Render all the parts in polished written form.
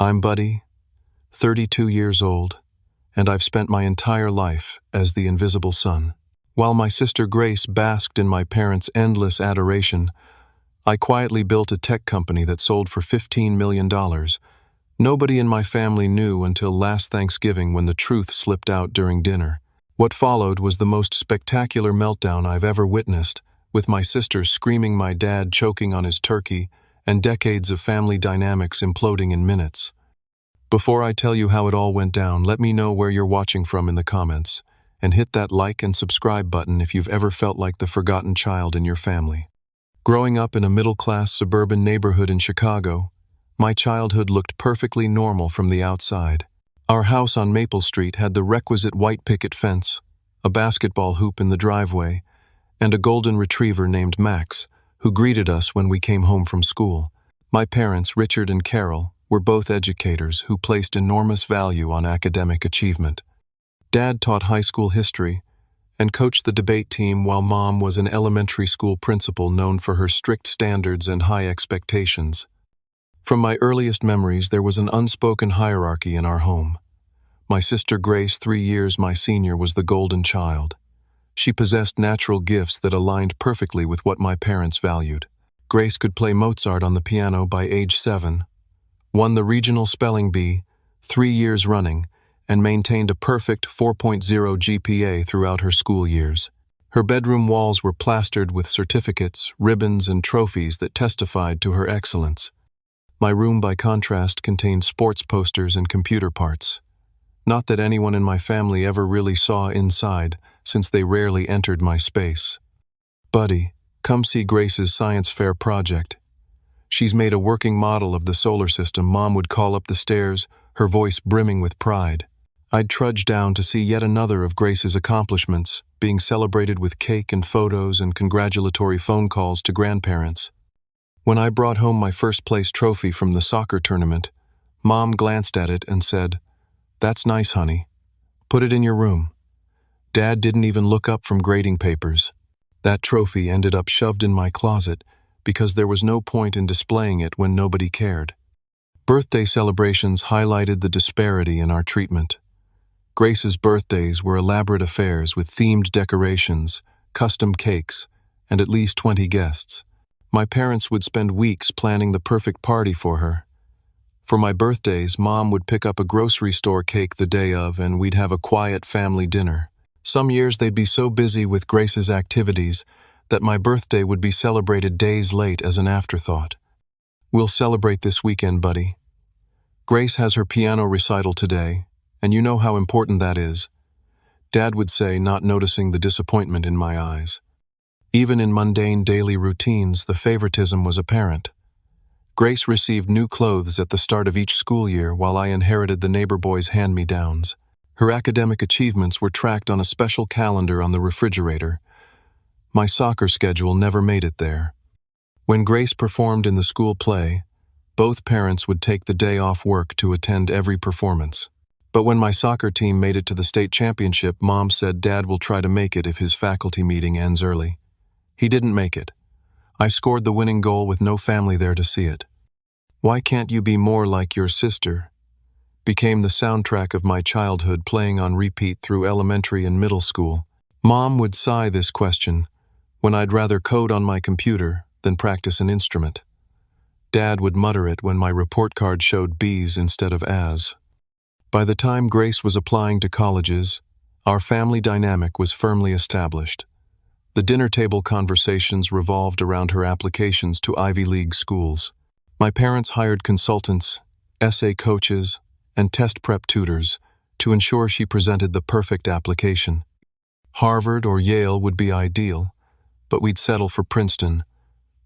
I'm Buddy, 32 years old, and I've spent my entire life as the invisible son. While my sister Grace basked in my parents' endless adoration, I quietly built a tech company that sold for $15 million. Nobody in my family knew until last Thanksgiving when the truth slipped out during dinner. What followed was the most spectacular meltdown I've ever witnessed, with my sister screaming, my dad choking on his turkey, and decades of family dynamics imploding in minutes. Before I tell you how it all went down, let me know where you're watching from in the comments, and hit that like and subscribe button if you've ever felt like the forgotten child in your family. Growing up in a middle-class suburban neighborhood in Chicago, my childhood looked perfectly normal from the outside. Our house on Maple Street had the requisite white picket fence, a basketball hoop in the driveway, and a golden retriever named Max, who greeted us when we came home from school. My parents, Richard and Carol, were both educators who placed enormous value on academic achievement. Dad taught high school history and coached the debate team, while Mom was an elementary school principal known for her strict standards and high expectations. From my earliest memories, there was an unspoken hierarchy in our home. My sister Grace, 3 years my senior, was the golden child. She possessed natural gifts that aligned perfectly with what my parents valued. Grace could play Mozart on the piano by age 7, won the regional spelling bee 3 years running, and maintained a perfect 4.0 GPA throughout her school years. Her bedroom walls were plastered with certificates, ribbons, and trophies that testified to her excellence. My room, by contrast, contained sports posters and computer parts. Not that anyone in my family ever really saw inside, since they rarely entered my space. Buddy, come see Grace's science fair project. She's made a working model of the solar system. Mom would call up the stairs, her voice brimming with pride. I'd trudge down to see yet another of Grace's accomplishments, being celebrated with cake and photos and congratulatory phone calls to grandparents. When I brought home my first-place trophy from the soccer tournament, Mom glanced at it and said, "That's nice, honey. Put it in your room." Dad didn't even look up from grading papers. That trophy ended up shoved in my closet because there was no point in displaying it when nobody cared. Birthday celebrations highlighted the disparity in our treatment. Grace's birthdays were elaborate affairs with themed decorations, custom cakes, and at least 20 guests. My parents would spend weeks planning the perfect party for her. For my birthdays, Mom would pick up a grocery store cake the day of, and we'd have a quiet family dinner. Some years they'd be so busy with Grace's activities that my birthday would be celebrated days late as an afterthought. "We'll celebrate this weekend, Buddy. Grace has her piano recital today, and you know how important that is," Dad would say, not noticing the disappointment in my eyes. Even in mundane daily routines, the favoritism was apparent. Grace received new clothes at the start of each school year, while I inherited the neighbor boys' hand-me-downs. Her academic achievements were tracked on a special calendar on the refrigerator. My soccer schedule never made it there. When Grace performed in the school play, both parents would take the day off work to attend every performance. But when my soccer team made it to the state championship, Mom said Dad will try to make it if his faculty meeting ends early. He didn't make it. I scored the winning goal with no family there to see it. "Why can't you be more like your sister?" became the soundtrack of my childhood, playing on repeat through elementary and middle school. Mom would sigh this question when I'd rather code on my computer than practice an instrument. Dad would mutter it when my report card showed B's instead of A's. By the time Grace was applying to colleges, our family dynamic was firmly established. The dinner table conversations revolved around her applications to Ivy League schools. My parents hired consultants, essay coaches, and test prep tutors to ensure she presented the perfect application. Harvard or Yale would be ideal, but we'd settle for Princeton,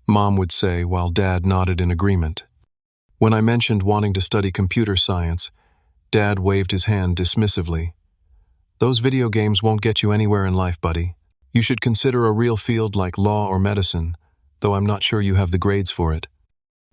Mom would say, while Dad nodded in agreement. When I mentioned wanting to study computer science, Dad waved his hand dismissively. "Those video games won't get you anywhere in life, Buddy. You should consider a real field like law or medicine, though I'm not sure you have the grades for it."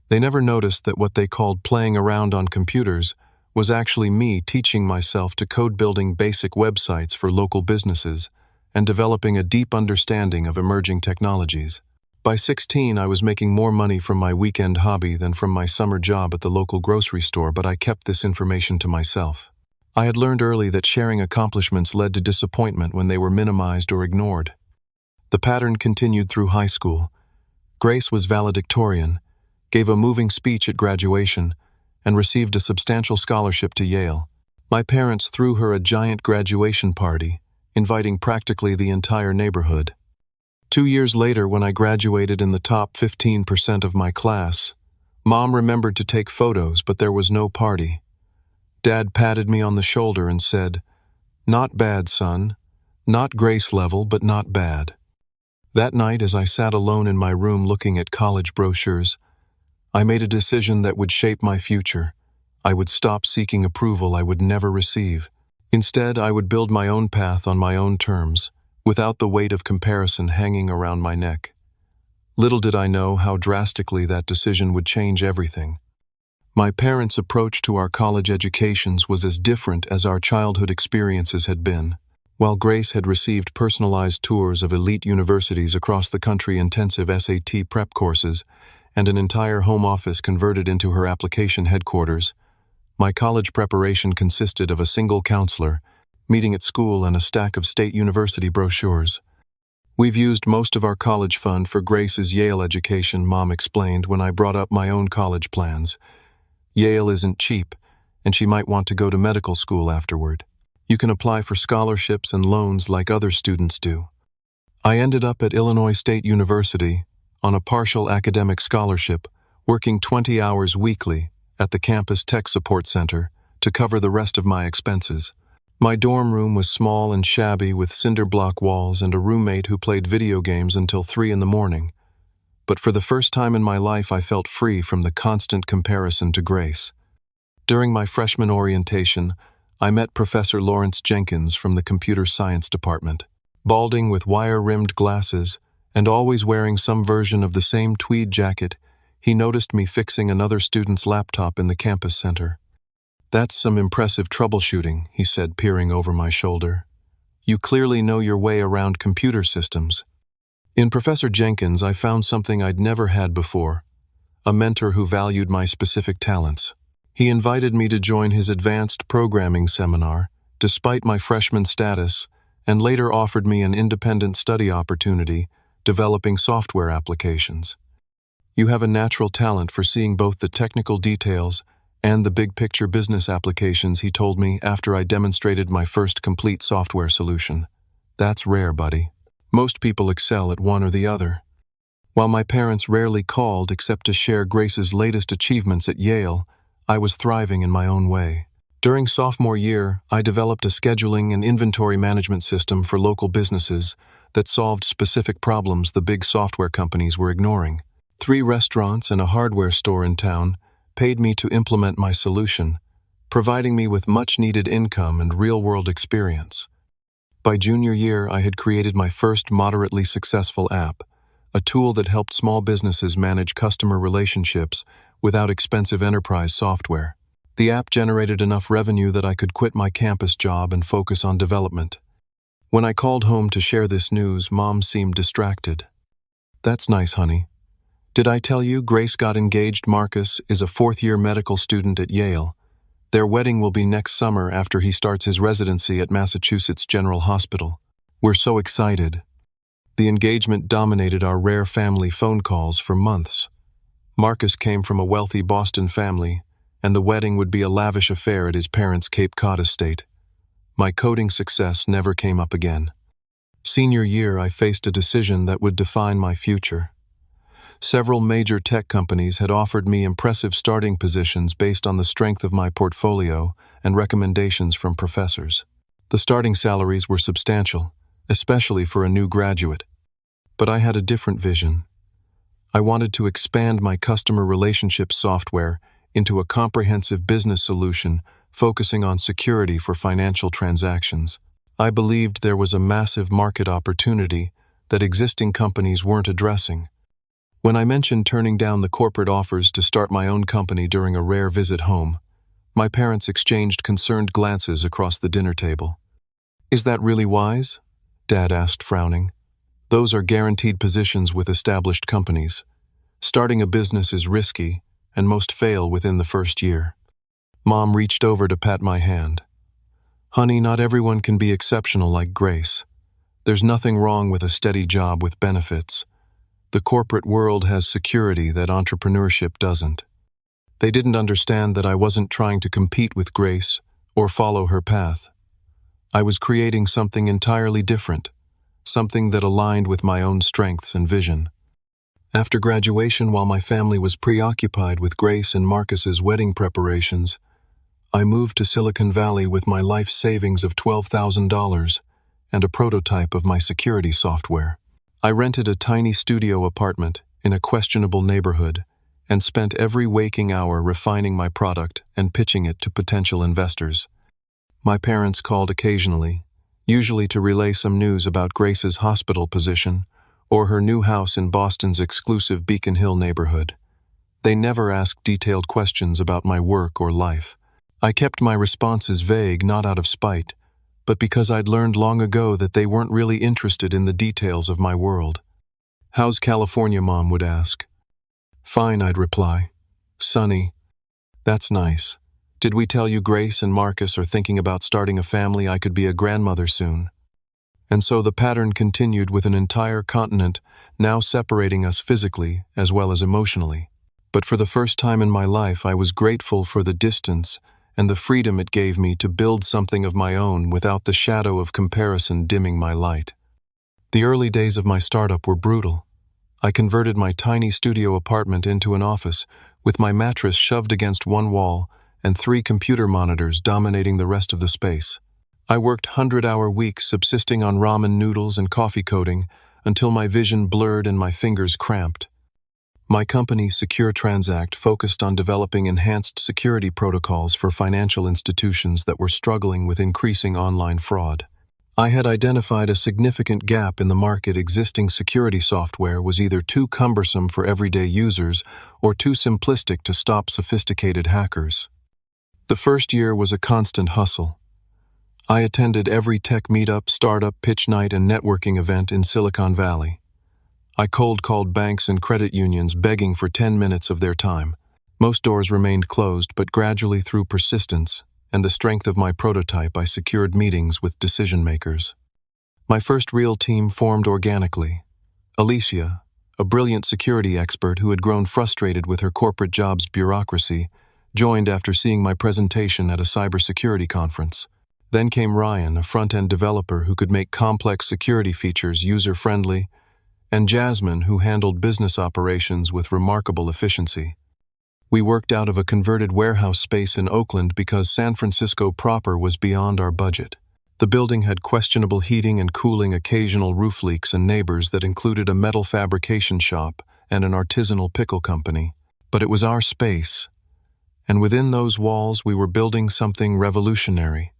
They never noticed that what they called playing around on computers was actually me teaching myself to code, building basic websites for local businesses, and developing a deep understanding of emerging technologies. By 16, I was making more money from my weekend hobby than from my summer job at the local grocery store, but I kept this information to myself. I had learned early that sharing accomplishments led to disappointment when they were minimized or ignored. The pattern continued through high school. Grace was valedictorian, gave a moving speech at graduation, and received a substantial scholarship to Yale. My parents threw her a giant graduation party, inviting practically the entire neighborhood. 2 years later, when I graduated in the top 15% of my class, Mom remembered to take photos, but there was no party. Dad patted me on the shoulder and said, "Not bad, son. Not Grace level, but not bad." That night, as I sat alone in my room looking at college brochures, I made a decision that would shape my future. I would stop seeking approval I would never receive. Instead, I would build my own path on my own terms, without the weight of comparison hanging around my neck. Little did I know how drastically that decision would change everything. My parents' approach to our college educations was as different as our childhood experiences had been. While Grace had received personalized tours of elite universities across the country, intensive SAT prep courses, and an entire home office converted into her application headquarters, my college preparation consisted of a single counselor, meeting at school, and a stack of state university brochures. "We've used most of our college fund for Grace's Yale education," Mom explained when I brought up my own college plans. "Yale isn't cheap, and she might want to go to medical school afterward. You can apply for scholarships and loans like other students do." I ended up at Illinois State University on a partial academic scholarship, working 20 hours weekly at the campus tech support center to cover the rest of my expenses. My dorm room was small and shabby, with cinder block walls and a roommate who played video games until 3 in the morning. But for the first time in my life, I felt free from the constant comparison to Grace. During my freshman orientation, I met Professor Lawrence Jenkins from the computer science department. Balding with wire-rimmed glasses and always wearing some version of the same tweed jacket, he noticed me fixing another student's laptop in the campus center. "That's some impressive troubleshooting," he said, peering over my shoulder. "You clearly know your way around computer systems." In Professor Jenkins, I found something I'd never had before, a mentor who valued my specific talents. He invited me to join his advanced programming seminar, despite my freshman status, and later offered me an independent study opportunity, developing software applications. "You have a natural talent for seeing both the technical details and the big-picture business applications," he told me after I demonstrated my first complete software solution. "That's rare, buddy. Most people excel at one or the other." While my parents rarely called except to share Grace's latest achievements at Yale, I was thriving in my own way. During sophomore year, I developed a scheduling and inventory management system for local businesses that solved specific problems the big software companies were ignoring. 3 restaurants and a hardware store in town paid me to implement my solution, providing me with much-needed income and real-world experience. By junior year, I had created my first moderately successful app, a tool that helped small businesses manage customer relationships without expensive enterprise software. The app generated enough revenue that I could quit my campus job and focus on development. When I called home to share this news, Mom seemed distracted. "That's nice, honey. Did I tell you Grace got engaged? Marcus is a 4th-year medical student at Yale. Their wedding will be next summer after he starts his residency at Massachusetts General Hospital. We're so excited." The engagement dominated our rare family phone calls for months. Marcus came from a wealthy Boston family, and the wedding would be a lavish affair at his parents' Cape Cod estate. My coding success never came up again. Senior year, I faced a decision that would define my future. Several major tech companies had offered me impressive starting positions based on the strength of my portfolio and recommendations from professors. The starting salaries were substantial, especially for a new graduate. But I had a different vision. I wanted to expand my customer relationship software into a comprehensive business solution focusing on security for financial transactions. I believed there was a massive market opportunity that existing companies weren't addressing. When I mentioned turning down the corporate offers to start my own company during a rare visit home, my parents exchanged concerned glances across the dinner table. "Is that really wise?" Dad asked, frowning. Those are guaranteed positions with established companies. Starting a business is risky, and most fail within the first year. Mom reached over to pat my hand. Honey, not everyone can be exceptional like Grace. There's nothing wrong with a steady job with benefits. The corporate world has security that entrepreneurship doesn't. They didn't understand that I wasn't trying to compete with Grace or follow her path. I was creating something entirely different, something that aligned with my own strengths and vision. After graduation, while my family was preoccupied with Grace and Marcus's wedding preparations, I moved to Silicon Valley with my life savings of $12,000 and a prototype of my security software. I rented a tiny studio apartment in a questionable neighborhood and spent every waking hour refining my product and pitching it to potential investors. My parents called occasionally, usually to relay some news about Grace's hospital position or her new house in Boston's exclusive Beacon Hill neighborhood. They never asked detailed questions about my work or life. I kept my responses vague, not out of spite, but because I'd learned long ago that they weren't really interested in the details of my world. "How's California?" Mom would ask. "Fine," I'd reply. "Sunny." "That's nice. Did we tell you Grace and Marcus are thinking about starting a family? I could be a grandmother soon." And so the pattern continued with an entire continent now separating us physically as well as emotionally. But for the first time in my life, I was grateful for the distance and the freedom it gave me to build something of my own without the shadow of comparison dimming my light. The early days of my startup were brutal. I converted my tiny studio apartment into an office, with my mattress shoved against one wall and 3 computer monitors dominating the rest of the space. I worked 100-hour weeks subsisting on ramen noodles and coffee coding until my vision blurred and my fingers cramped. My company, Secure Transact, focused on developing enhanced security protocols for financial institutions that were struggling with increasing online fraud. I had identified a significant gap in the market. Existing security software was either too cumbersome for everyday users or too simplistic to stop sophisticated hackers. The first year was a constant hustle. I attended every tech meetup, startup, pitch night, and networking event in Silicon Valley. I cold-called banks and credit unions begging for 10 minutes of their time. Most doors remained closed, but gradually, through persistence and the strength of my prototype, I secured meetings with decision-makers. My first real team formed organically. Alicia, a brilliant security expert who had grown frustrated with her corporate job's bureaucracy, joined after seeing my presentation at a cybersecurity conference. Then came Ryan, a front-end developer who could make complex security features user-friendly, and Jasmine, who handled business operations with remarkable efficiency. We worked out of a converted warehouse space in Oakland because San Francisco proper was beyond our budget. The building had questionable heating and cooling, occasional roof leaks, and neighbors that included a metal fabrication shop and an artisanal pickle company. But it was our space, and within those walls we were building something revolutionary.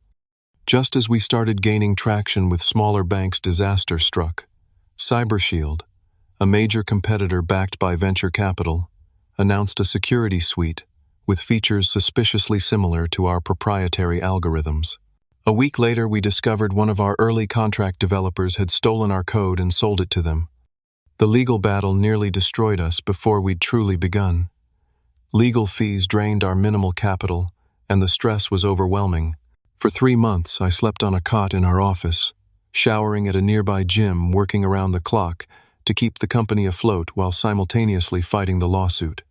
Just as we started gaining traction with smaller banks, disaster struck. CyberShield, a major competitor backed by venture capital, announced a security suite with features suspiciously similar to our proprietary algorithms. A week later, we discovered one of our early contract developers had stolen our code and sold it to them. The legal battle nearly destroyed us before we'd truly begun. Legal fees drained our minimal capital, and the stress was overwhelming. For 3 months, I slept on a cot in our office, showering at a nearby gym, working around the clock to keep the company afloat while simultaneously fighting the lawsuit.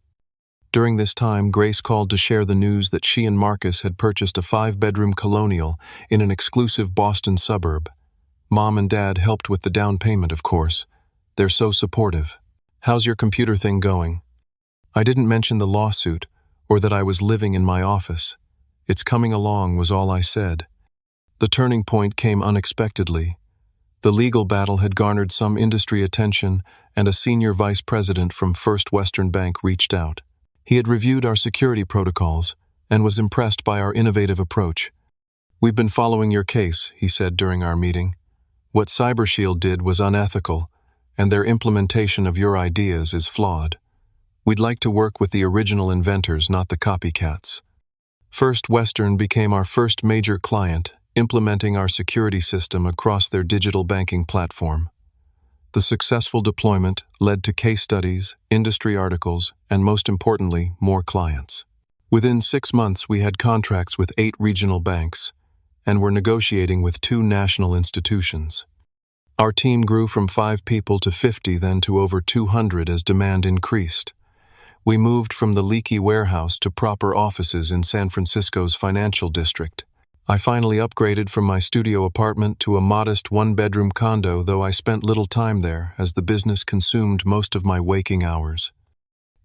During this time, Grace called to share the news that she and Marcus had purchased a 5-bedroom colonial in an exclusive Boston suburb. Mom and Dad helped with the down payment, of course. They're so supportive. "How's your computer thing going?" I didn't mention the lawsuit or that I was living in my office. "It's coming along," was all I said. The turning point came unexpectedly. The legal battle had garnered some industry attention, and a senior vice president from First Western Bank reached out. He had reviewed our security protocols and was impressed by our innovative approach. "We've been following your case," he said during our meeting. "What CyberShield did was unethical, and their implementation of your ideas is flawed. We'd like to work with the original inventors, not the copycats." First Western became our first major client, implementing our security system across their digital banking platform. The successful deployment led to case studies, industry articles, and most importantly, more clients. Within 6 months, we had contracts with 8 regional banks and were negotiating with 2 national institutions. Our team grew from 5 people to 50, then to over 200 as demand increased. We moved from the leaky warehouse to proper offices in San Francisco's financial district. I finally upgraded from my studio apartment to a modest 1-bedroom condo, though I spent little time there as the business consumed most of my waking hours.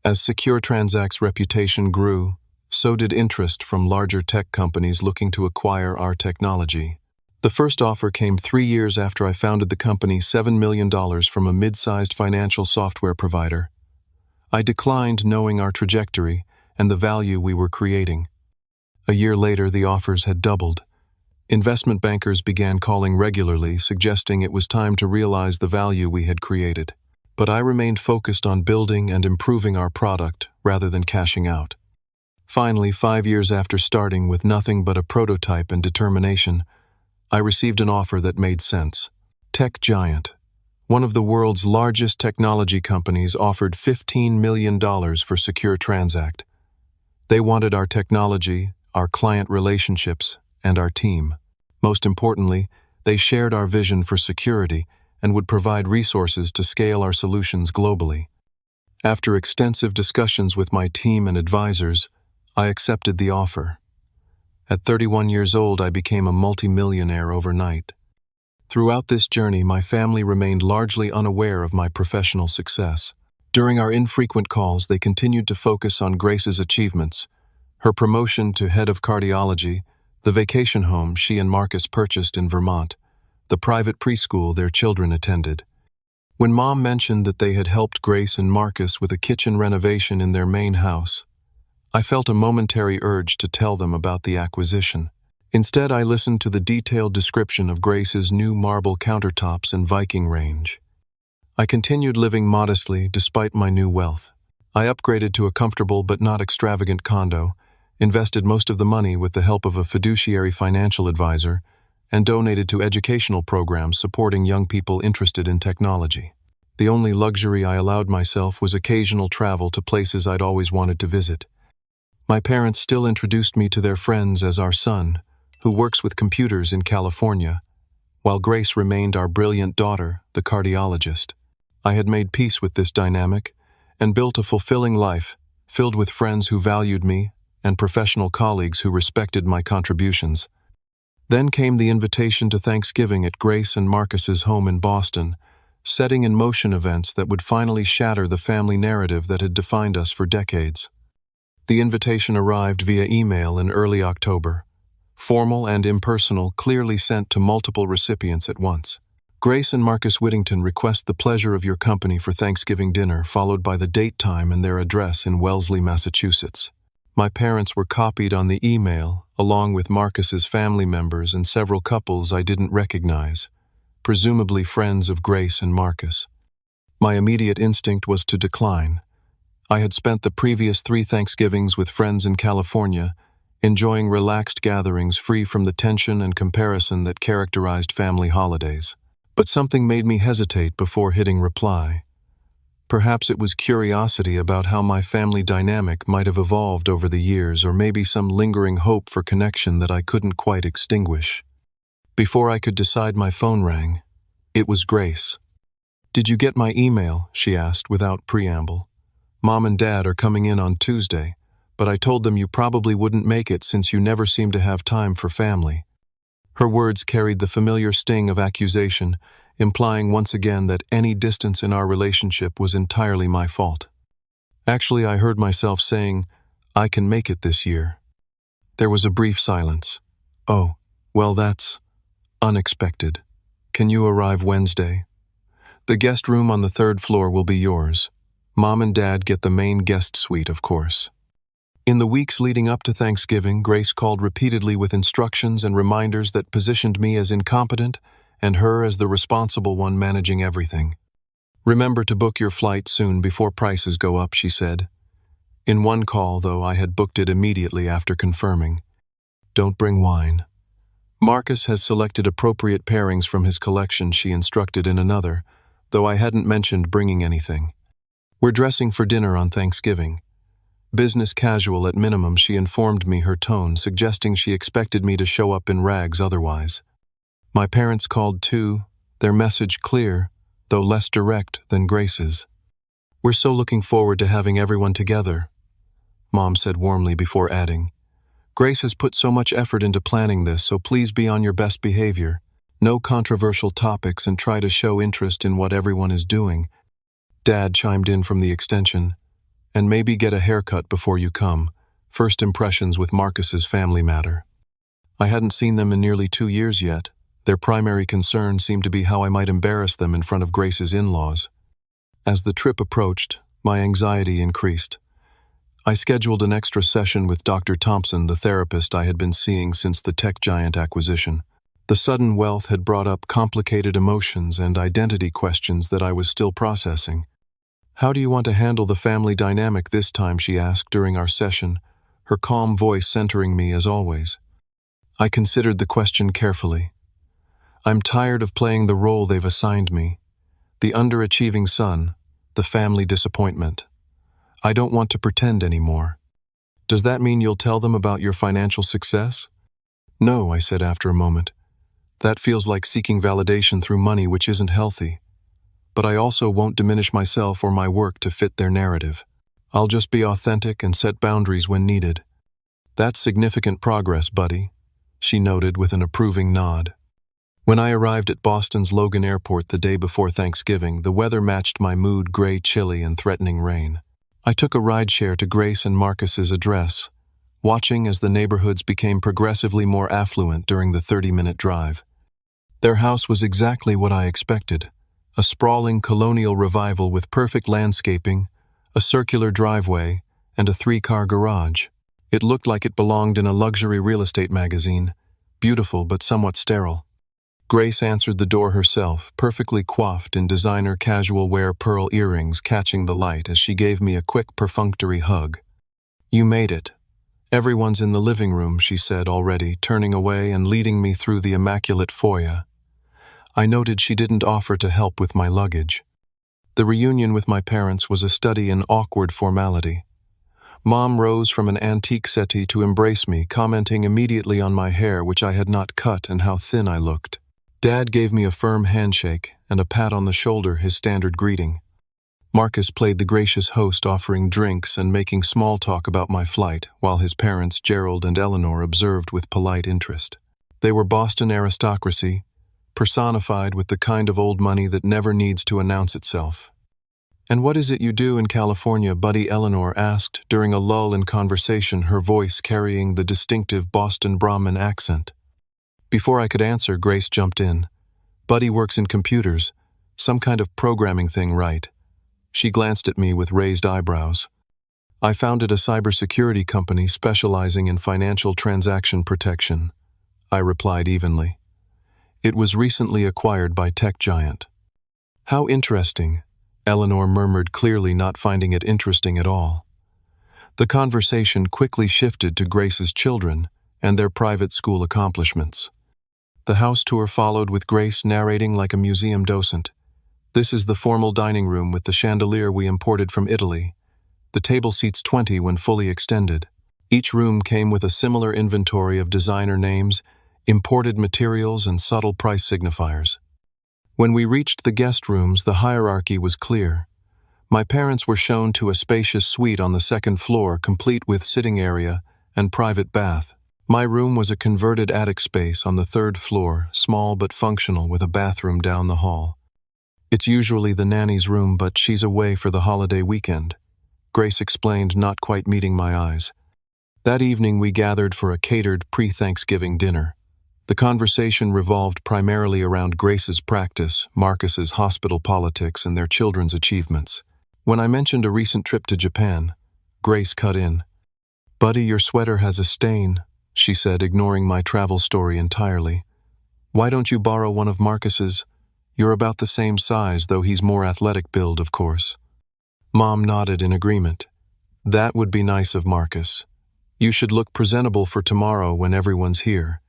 As Secure Transact's reputation grew, so did interest from larger tech companies looking to acquire our technology. The first offer came 3 years after I founded the company, $7 million from a mid-sized financial software provider. I declined, knowing our trajectory and the value we were creating. A year later, the offers had doubled. Investment bankers began calling regularly, suggesting it was time to realize the value we had created. But I remained focused on building and improving our product rather than cashing out. Finally, 5 years after starting with nothing but a prototype and determination, I received an offer that made sense. Tech giant, one of the world's largest technology companies, offered $15 million for Secure Transact. They wanted our technology, our client relationships, and our team. Most importantly, they shared our vision for security and would provide resources to scale our solutions globally. After extensive discussions with my team and advisors, I accepted the offer. At 31 years old, I became a multi-millionaire overnight. Throughout this journey, my family remained largely unaware of my professional success. During our infrequent calls, they continued to focus on Grace's achievements: her promotion to head of cardiology, the vacation home she and Marcus purchased in Vermont, the private preschool their children attended. When Mom mentioned that they had helped Grace and Marcus with a kitchen renovation in their main house, I felt a momentary urge to tell them about the acquisition. Instead, I listened to the detailed description of Grace's new marble countertops and Viking range. I continued living modestly despite my new wealth. I upgraded to a comfortable but not extravagant condo, invested most of the money with the help of a fiduciary financial advisor, and donated to educational programs supporting young people interested in technology. The only luxury I allowed myself was occasional travel to places I'd always wanted to visit. My parents still introduced me to their friends as our son, who works with computers in California, while Grace remained our brilliant daughter, the cardiologist. I had made peace with this dynamic and built a fulfilling life, filled with friends who valued me and professional colleagues who respected my contributions. Then came the invitation to Thanksgiving at Grace and Marcus's home in Boston, setting in motion events that would finally shatter the family narrative that had defined us for decades. The invitation arrived via email in early October, formal and impersonal, clearly sent to multiple recipients at once. Grace and Marcus Whittington request the pleasure of your company for Thanksgiving dinner, followed by the date, time, and their address in Wellesley, Massachusetts. My parents were copied on the email, along with Marcus's family members and several couples I didn't recognize, presumably friends of Grace and Marcus. My immediate instinct was to decline. I had spent the previous 3 Thanksgivings with friends in California, enjoying relaxed gatherings free from the tension and comparison that characterized family holidays. But something made me hesitate before hitting reply. Perhaps it was curiosity about how my family dynamic might have evolved over the years, or maybe some lingering hope for connection that I couldn't quite extinguish. Before I could decide, my phone rang. It was Grace. "Did you get my email?" she asked without preamble. "Mom and Dad are coming in on Tuesday, but I told them you probably wouldn't make it since you never seem to have time for family." Her words carried the familiar sting of accusation, implying once again that any distance in our relationship was entirely my fault. Actually, I heard myself saying, "I can make it this year." There was a brief silence. "Oh, well, that's unexpected. Can you arrive Wednesday? The guest room on the 3rd floor will be yours. Mom and Dad get the main guest suite, of course." In the weeks leading up to Thanksgiving, Grace called repeatedly with instructions and reminders that positioned me as incompetent and her as the responsible one managing everything. "Remember to book your flight soon before prices go up," she said. In one call, though, I had booked it immediately after confirming. "Don't bring wine. Marcus has selected appropriate pairings from his collection," she instructed in another, though I hadn't mentioned bringing anything. We're dressing for dinner on Thanksgiving. Business casual at minimum, she informed me, her tone suggesting she expected me to show up in rags otherwise. My parents called too, their message clear, though less direct than Grace's. "We're so looking forward to having everyone together," Mom said warmly before adding, "Grace has put so much effort into planning this, so please be on your best behavior. No controversial topics and try to show interest in what everyone is doing." Dad chimed in from the extension, "And maybe get a haircut before you come. First impressions with Marcus's family matter." I hadn't seen them in nearly 2 years yet. Their primary concern seemed to be how I might embarrass them in front of Grace's in-laws. As the trip approached, my anxiety increased. I scheduled an extra session with Dr. Thompson, the therapist I had been seeing since the tech giant acquisition. The sudden wealth had brought up complicated emotions and identity questions that I was still processing. "How do you want to handle the family dynamic this time?" she asked during our session, her calm voice centering me as always. I considered the question carefully. I'm tired of playing the role they've assigned me. The underachieving son, the family disappointment. I don't want to pretend anymore. "Does that mean you'll tell them about your financial success?" "No," I said after a moment. "That feels like seeking validation through money, which isn't healthy. But I also won't diminish myself or my work to fit their narrative. I'll just be authentic and set boundaries when needed." "That's significant progress, buddy," she noted with an approving nod. When I arrived at Boston's Logan Airport the day before Thanksgiving, the weather matched my mood: gray, chilly, and threatening rain. I took a rideshare to Grace and Marcus's address, watching as the neighborhoods became progressively more affluent during the 30-minute drive. Their house was exactly what I expected: a sprawling colonial revival with perfect landscaping, a circular driveway, and a 3-car garage. It looked like it belonged in a luxury real estate magazine, beautiful but somewhat sterile. Grace answered the door herself, perfectly coiffed in designer casual wear pearl earrings catching the light as she gave me a quick perfunctory hug. "You made it. Everyone's in the living room," she said already, turning away and leading me through the immaculate foyer. I noted she didn't offer to help with my luggage. The reunion with my parents was a study in awkward formality. Mom rose from an antique settee to embrace me, commenting immediately on my hair, which I had not cut, and how thin I looked. Dad gave me a firm handshake and a pat on the shoulder, his standard greeting. Marcus played the gracious host, offering drinks and making small talk about my flight, while his parents, Gerald and Eleanor, observed with polite interest. They were Boston aristocracy, personified with the kind of old money that never needs to announce itself. "And what is it you do in California?" Buddy Eleanor asked during a lull in conversation, her voice carrying the distinctive Boston Brahmin accent. Before I could answer, Grace jumped in. "Buddy works in computers, some kind of programming thing, right?" She glanced at me with raised eyebrows. "I founded a cybersecurity company specializing in financial transaction protection," I replied evenly. "It was recently acquired by tech giant." "How interesting," Eleanor murmured, clearly not finding it interesting at all. The conversation quickly shifted to Grace's children and their private school accomplishments. The house tour followed, with Grace narrating like a museum docent. "This is the formal dining room with the chandelier we imported from Italy. The table seats 20 when fully extended. Each room came with a similar inventory of designer names, imported materials, and subtle price signifiers. When we reached the guest rooms, the hierarchy was clear. My parents were shown to a spacious suite on the second floor, complete with sitting area and private bath. My room was a converted attic space on the 3rd floor, small but functional, with a bathroom down the hall. "It's usually the nanny's room, but she's away for the holiday weekend," Grace explained, not quite meeting my eyes. That evening we gathered for a catered pre-Thanksgiving dinner. The conversation revolved primarily around Grace's practice, Marcus's hospital politics, and their children's achievements. When I mentioned a recent trip to Japan, Grace cut in. "Buddy, your sweater has a stain," she said, ignoring my travel story entirely. "Why don't you borrow one of Marcus's? You're about the same size, though he's more athletic build, of course." Mom nodded in agreement. "That would be nice of Marcus. You should look presentable for tomorrow when everyone's here."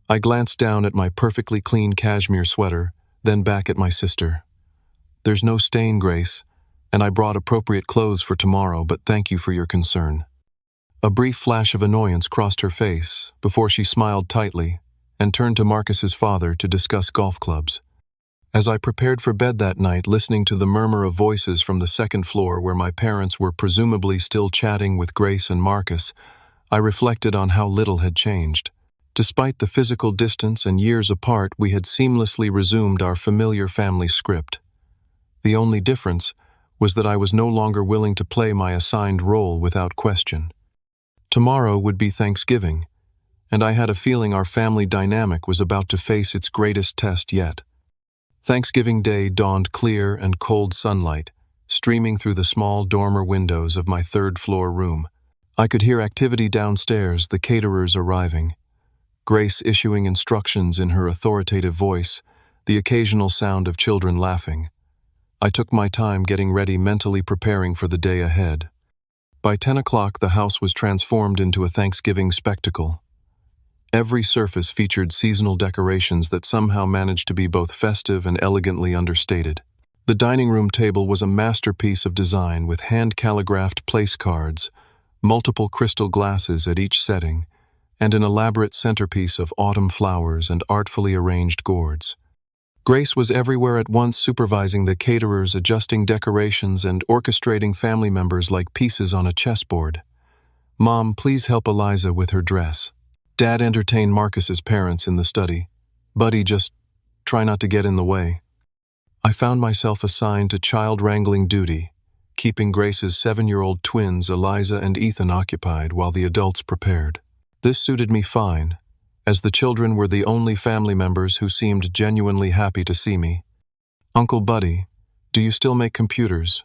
I glanced down at my perfectly clean cashmere sweater, then back at my sister. "There's no stain, Grace, and I brought appropriate clothes for tomorrow, but thank you for your concern." A brief flash of annoyance crossed her face before she smiled tightly and turned to Marcus's father to discuss golf clubs. As I prepared for bed that night, listening to the murmur of voices from the second floor where my parents were presumably still chatting with Grace and Marcus, I reflected on how little had changed. Despite the physical distance and years apart, we had seamlessly resumed our familiar family script. The only difference was that I was no longer willing to play my assigned role without question. Tomorrow would be Thanksgiving, and I had a feeling our family dynamic was about to face its greatest test yet. Thanksgiving Day dawned clear and cold sunlight, streaming through the small dormer windows of my third-floor room. I could hear activity downstairs, the caterers arriving, Grace issuing instructions in her authoritative voice, the occasional sound of children laughing. I took my time getting ready, mentally preparing for the day ahead. By 10 o'clock, the house was transformed into a Thanksgiving spectacle. Every surface featured seasonal decorations that somehow managed to be both festive and elegantly understated. The dining room table was a masterpiece of design with hand-calligraphed place cards, multiple crystal glasses at each setting, and an elaborate centerpiece of autumn flowers and artfully arranged gourds. Grace was everywhere at once, supervising the caterers, adjusting decorations, and orchestrating family members like pieces on a chessboard. "Mom, please help Eliza with her dress." Dad entertained Marcus's parents in the study. "Buddy, just try not to get in the way." I found myself assigned to child-wrangling duty, keeping Grace's 7-year-old twins Eliza and Ethan occupied while the adults prepared. This suited me fine, as the children were the only family members who seemed genuinely happy to see me. "Uncle Buddy, do you still make computers?"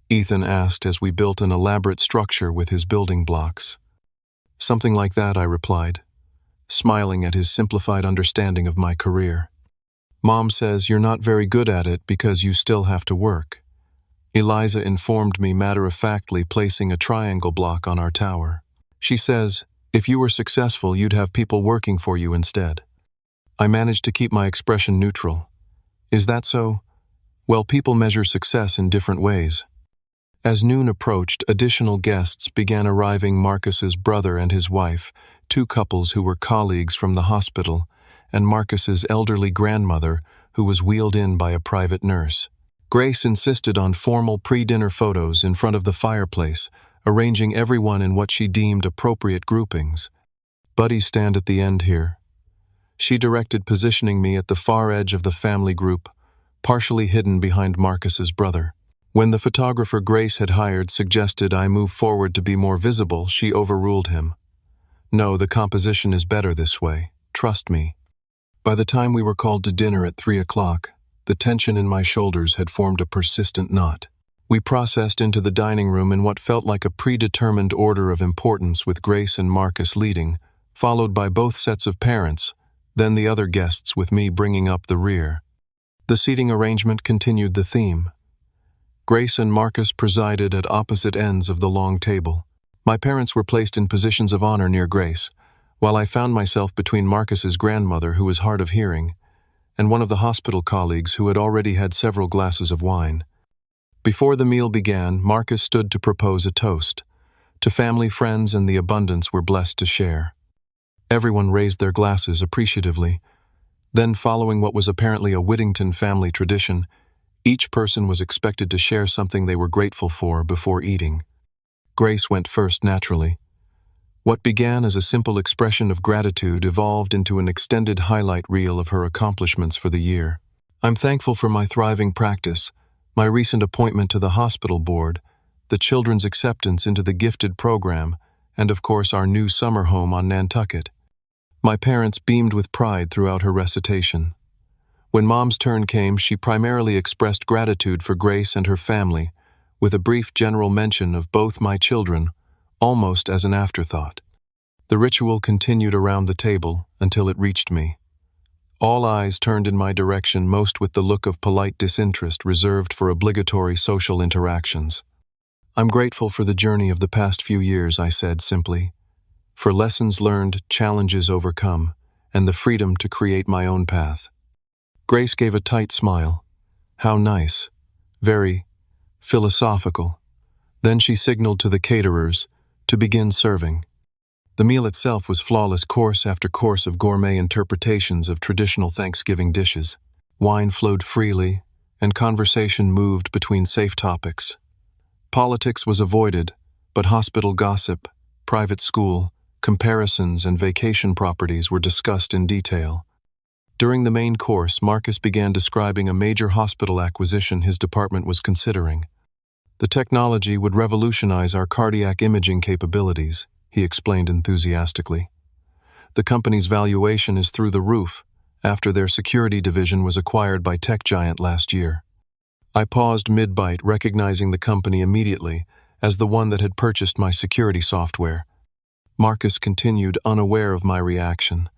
Ethan asked as we built an elaborate structure with his building blocks. "Something like that," I replied, smiling at his simplified understanding of my career. "Mom says you're not very good at it because you still have to work," Eliza informed me matter-of-factly, placing a triangle block on our tower. "She says, if you were successful, you'd have people working for you instead." I managed to keep my expression neutral. "Is that so? Well, people measure success in different ways." As noon approached, additional guests began arriving: Marcus's brother and his wife, two couples who were colleagues from the hospital, and Marcus's elderly grandmother, who was wheeled in by a private nurse. Grace insisted on formal pre-dinner photos in front of the fireplace, arranging everyone in what she deemed appropriate groupings. "Buddy, stand at the end here." She directed, positioning me at the far edge of the family group, partially hidden behind Marcus's brother. When the photographer Grace had hired suggested I move forward to be more visible, she overruled him. "No, the composition is better this way. Trust me." By the time we were called to dinner at 3 o'clock, the tension in my shoulders had formed a persistent knot. We processed into the dining room in what felt like a predetermined order of importance, with Grace and Marcus leading, followed by both sets of parents, then the other guests, with me bringing up the rear. The seating arrangement continued the theme. Grace and Marcus presided at opposite ends of the long table. My parents were placed in positions of honor near Grace, while I found myself between Marcus's grandmother, who was hard of hearing, and one of the hospital colleagues who had already had several glasses of wine. Before the meal began, Marcus stood to propose a toast to family, friends, and the abundance we're blessed to share. Everyone raised their glasses appreciatively. Then, following what was apparently a Whittington family tradition, each person was expected to share something they were grateful for before eating. Grace went first naturally. What began as a simple expression of gratitude evolved into an extended highlight reel of her accomplishments for the year. "I'm thankful for my thriving practice, my recent appointment to the hospital board, the children's acceptance into the gifted program, and of course our new summer home on Nantucket." My parents beamed with pride throughout her recitation. When Mom's turn came, she primarily expressed gratitude for Grace and her family, with a brief general mention of both my children, almost as an afterthought. The ritual continued around the table until it reached me. All eyes turned in my direction, most with the look of polite disinterest reserved for obligatory social interactions. "I'm grateful for the journey of the past few years," I said simply, "for lessons learned, challenges overcome, and the freedom to create my own path." Grace gave a tight smile. "How nice. very philosophical. Then she signaled to the caterers to begin serving. The meal itself was flawless, course after course of gourmet interpretations of traditional Thanksgiving dishes. Wine flowed freely, and conversation moved between safe topics. Politics was avoided, but hospital gossip, private school, comparisons, and vacation properties were discussed in detail. During the main course, Marcus began describing a major hospital acquisition his department was considering. The technology would revolutionize our cardiac imaging capabilities, he explained enthusiastically. The company's valuation is through the roof after their security division was acquired by tech giant last year. I paused mid-bite, recognizing the company immediately as the one that had purchased my security software. Marcus continued, unaware of my reaction.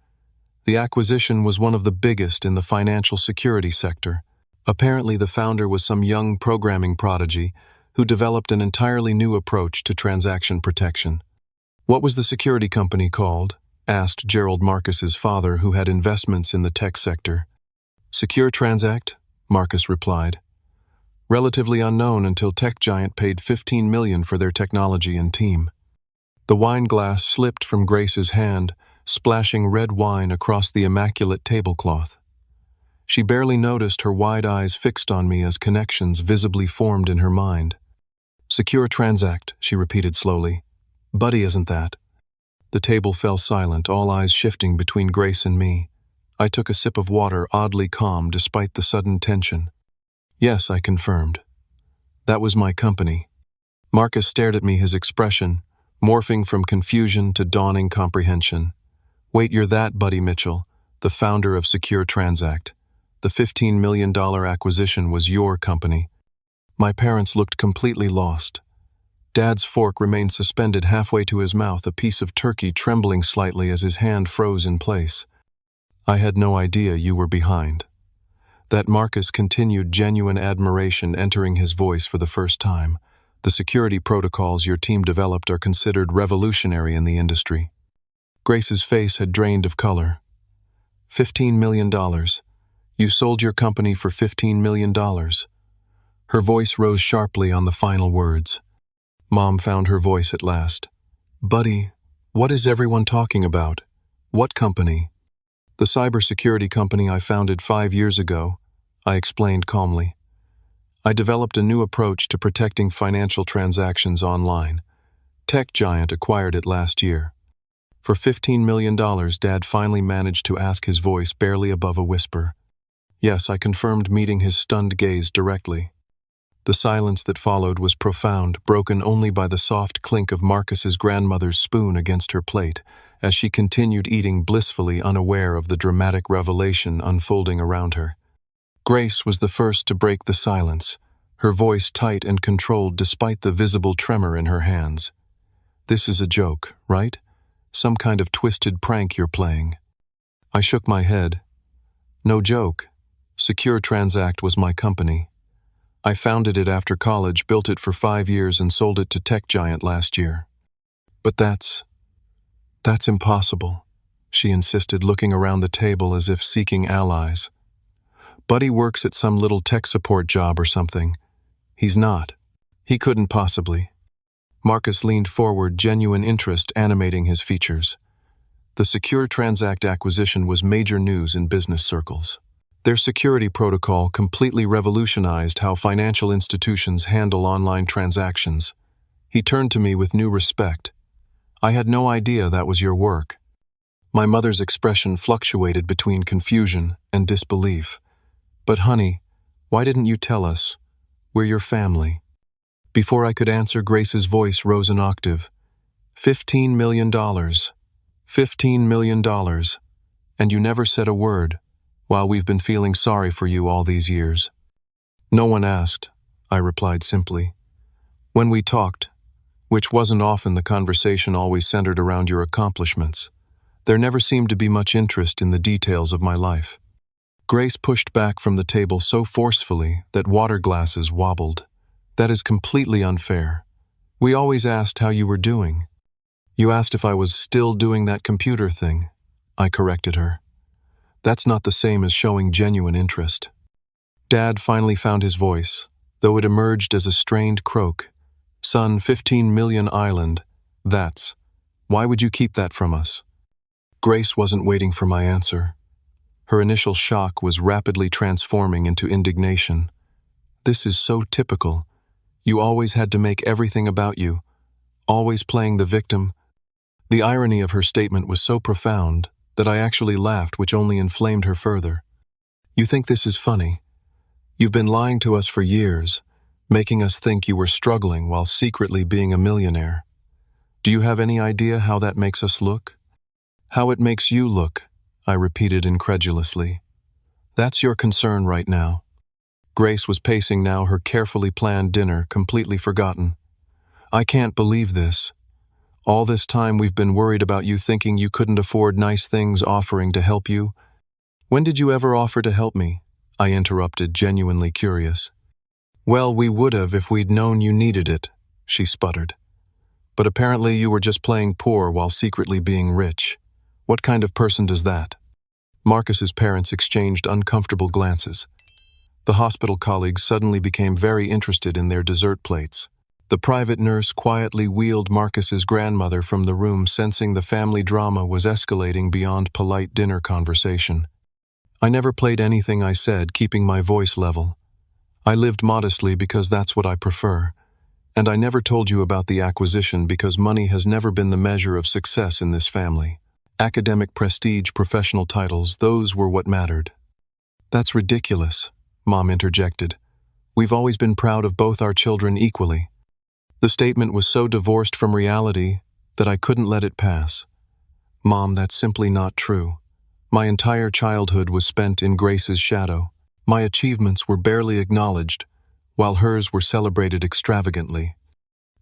The acquisition was one of the biggest in the financial security sector. Apparently, the founder was some young programming prodigy who developed an entirely new approach to transaction protection. What was the security company called? Asked Gerald Marcus's father, who had investments in the tech sector. Secure Transact, Marcus replied. Relatively unknown until tech giant paid $15 million for their technology and team. The wine glass slipped from Grace's hand, splashing red wine across the immaculate tablecloth. She barely noticed, her wide eyes fixed on me as connections visibly formed in her mind. Secure Transact, she repeated slowly. Buddy, isn't that? The table fell silent, all eyes shifting between Grace and me. I took a sip of water, oddly calm despite the sudden tension. Yes, I confirmed. That was my company. Marcus stared at me, his expression morphing from confusion to dawning comprehension. Wait, you're that Buddy Mitchell, the founder of Secure Transact. The $15 million acquisition was your company. My parents looked completely lost. Dad's fork remained suspended halfway to his mouth, a piece of turkey trembling slightly as his hand froze in place. I had no idea you were behind. That Marcus continued, genuine admiration entering his voice for the first time. The security protocols your team developed are considered revolutionary in the industry. Grace's face had drained of color. $15 million. You sold your company for $15 million. Her voice rose sharply on the final words. Mom found her voice at last. Buddy, what is everyone talking about? What company? The cybersecurity company I founded 5 years ago, I explained calmly. I developed a new approach to protecting financial transactions online. Tech giant acquired it last year. For $15 million, Dad finally managed to ask, his voice barely above a whisper. Yes, I confirmed, meeting his stunned gaze directly. The silence that followed was profound, broken only by the soft clink of Marcus's grandmother's spoon against her plate, as she continued eating blissfully, unaware of the dramatic revelation unfolding around her. Grace was the first to break the silence, her voice tight and controlled despite the visible tremor in her hands. This is a joke, right? Some kind of twisted prank you're playing. I shook my head. No joke. Secure Transact was my company. I founded it after college, built it for 5 years, and sold it to tech giant last year. But that's impossible, she insisted, looking around the table as if seeking allies. Buddy works at some little tech support job or something. He's not. He couldn't possibly. Marcus leaned forward, genuine interest animating his features. The Secure Transact acquisition was major news in business circles. Their security protocol completely revolutionized how financial institutions handle online transactions. He turned to me with new respect. I had no idea that was your work. My mother's expression fluctuated between confusion and disbelief. But honey, why didn't you tell us? We're your family. Before I could answer, Grace's voice rose an octave. $15 million. $15 million. And you never said a word, while we've been feeling sorry for you all these years. No one asked, I replied simply. When we talked, which wasn't often, the conversation always centered around your accomplishments. There never seemed to be much interest in the details of my life. Grace pushed back from the table so forcefully that water glasses wobbled. That is completely unfair. We always asked how you were doing. You asked if I was still doing that computer thing, I corrected her. That's not the same as showing genuine interest. Dad finally found his voice, though it emerged as a strained croak. "Son, 15 million island. That's. Why would you keep that from us?" Grace wasn't waiting for my answer. Her initial shock was rapidly transforming into indignation. "This is so typical. You always had to make everything about you, always playing the victim." The irony of her statement was so profound that I actually laughed, which only inflamed her further. "You think this is funny? You've been lying to us for years, making us think you were struggling while secretly being a millionaire. Do you have any idea how that makes us look?" "How it makes you look," I repeated incredulously. "That's your concern right now." Grace was pacing now, her carefully planned dinner completely forgotten. "I can't believe this. All this time we've been worried about you thinking you couldn't afford nice things, offering to help you." "When did you ever offer to help me?" I interrupted, genuinely curious. "Well, we would have if we'd known you needed it," she sputtered. "But apparently you were just playing poor while secretly being rich. What kind of person does that?" Marcus's parents exchanged uncomfortable glances. The hospital colleagues suddenly became very interested in their dessert plates. The private nurse quietly wheeled Marcus's grandmother from the room, sensing the family drama was escalating beyond polite dinner conversation. I never played anything I said, keeping my voice level. I lived modestly because that's what I prefer. And I never told you about the acquisition because money has never been the measure of success in this family. Academic prestige, professional titles, those were what mattered. "That's ridiculous," Mom interjected. "We've always been proud of both our children equally." The statement was so divorced from reality that I couldn't let it pass. "Mom, that's simply not true. My entire childhood was spent in Grace's shadow. My achievements were barely acknowledged, while hers were celebrated extravagantly."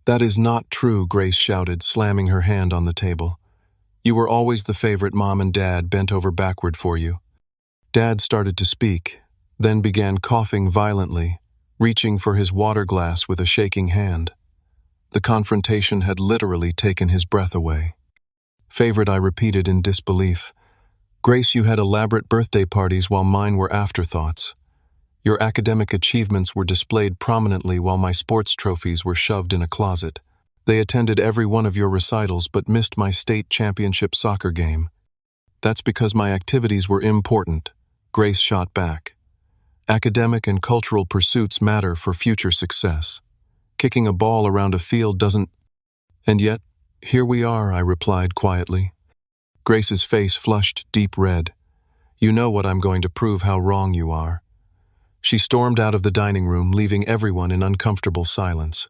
"That is not true," Grace shouted, slamming her hand on the table. "You were always the favorite. Mom and Dad bent over backward for you." Dad started to speak, then began coughing violently, reaching for his water glass with a shaking hand. The confrontation had literally taken his breath away. "Favorite," I repeated in disbelief. "Grace, you had elaborate birthday parties while mine were afterthoughts. Your academic achievements were displayed prominently while my sports trophies were shoved in a closet. They attended every one of your recitals but missed my state championship soccer game." "That's because my activities were important," Grace shot back. "Academic and cultural pursuits matter for future success. Kicking a ball around a field doesn't." "And yet, here we are," I replied quietly. Grace's face flushed deep red. "You know what I'm going to prove how wrong you are." She stormed out of the dining room, leaving everyone in uncomfortable silence.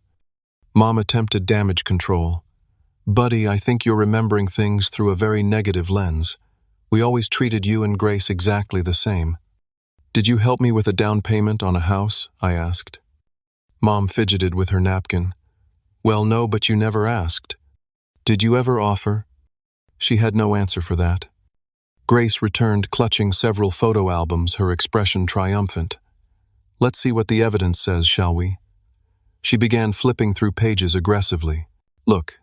Mom attempted damage control. "Buddy, I think you're remembering things through a very negative lens. We always treated you and Grace exactly the same." "Did you help me with a down payment on a house?" I asked. Mom fidgeted with her napkin. "Well, no, but you never asked. Did you ever offer?" She had no answer for that. Grace returned, clutching several photo albums, her expression triumphant. "Let's see what the evidence says, shall we?" She began flipping through pages aggressively. "Look,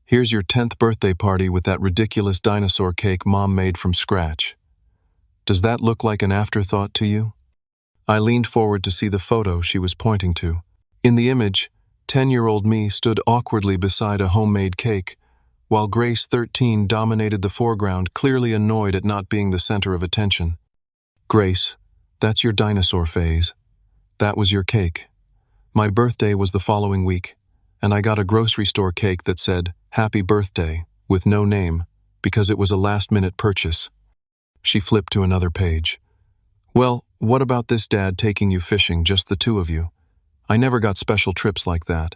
here's your 10th birthday party with that ridiculous dinosaur cake Mom made from scratch. Does that look like an afterthought to you?" I leaned forward to see the photo she was pointing to. In the image, 10-year-old me stood awkwardly beside a homemade cake, while Grace, 13, dominated the foreground, clearly annoyed at not being the center of attention. "Grace, that's your dinosaur phase. That was your cake. My birthday was the following week, and I got a grocery store cake that said, 'Happy Birthday,' with no name, because it was a last-minute purchase." She flipped to another page. "Well, what about this Dad taking you fishing, just the two of you? I never got special trips like that."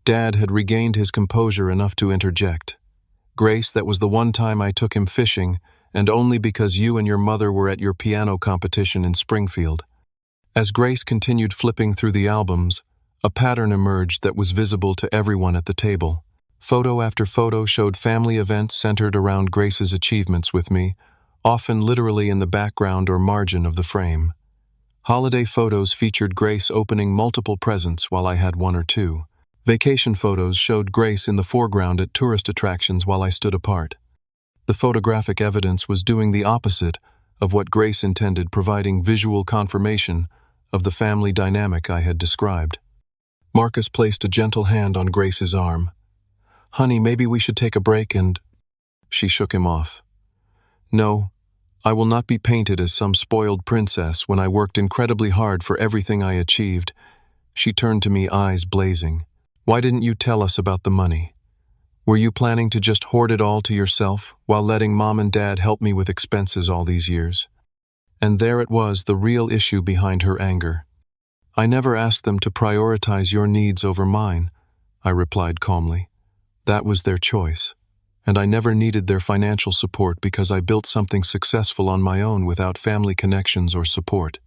Dad had regained his composure enough to interject. "Grace, that was the one time I took him fishing, and only because you and your mother were at your piano competition in Springfield." As Grace continued flipping through the albums, a pattern emerged that was visible to everyone at the table. Photo after photo showed family events centered around Grace's achievements with me, often literally in the background or margin of the frame. Holiday photos featured Grace opening multiple presents while I had one or two. Vacation photos showed Grace in the foreground at tourist attractions while I stood apart. The photographic evidence was doing the opposite of what Grace intended, providing visual confirmation of the family dynamic I had described. Marcus placed a gentle hand on Grace's arm. "Honey, maybe we should take a break and—" She shook him off. "No, I will not be painted as some spoiled princess when I worked incredibly hard for everything I achieved." She turned to me, eyes blazing. "Why didn't you tell us about the money? Were you planning to just hoard it all to yourself while letting Mom and Dad help me with expenses all these years?" And there it was, the real issue behind her anger. "I never asked them to prioritize your needs over mine," I replied calmly. "That was their choice. And I never needed their financial support because I built something successful on my own without family connections or support."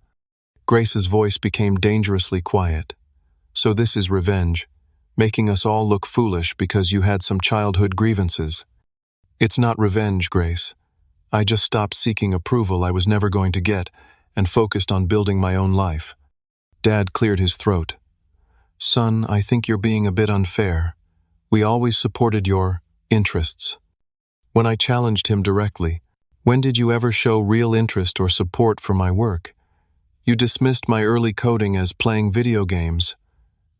Grace's voice became dangerously quiet. "So this is revenge, making us all look foolish because you had some childhood grievances." "It's not revenge, Grace. I just stopped seeking approval I was never going to get and focused on building my own life." Dad cleared his throat. "Son, I think you're being a bit unfair. We always supported your interests." When I challenged him directly, "When did you ever show real interest or support for my work? You dismissed my early coding as playing video games.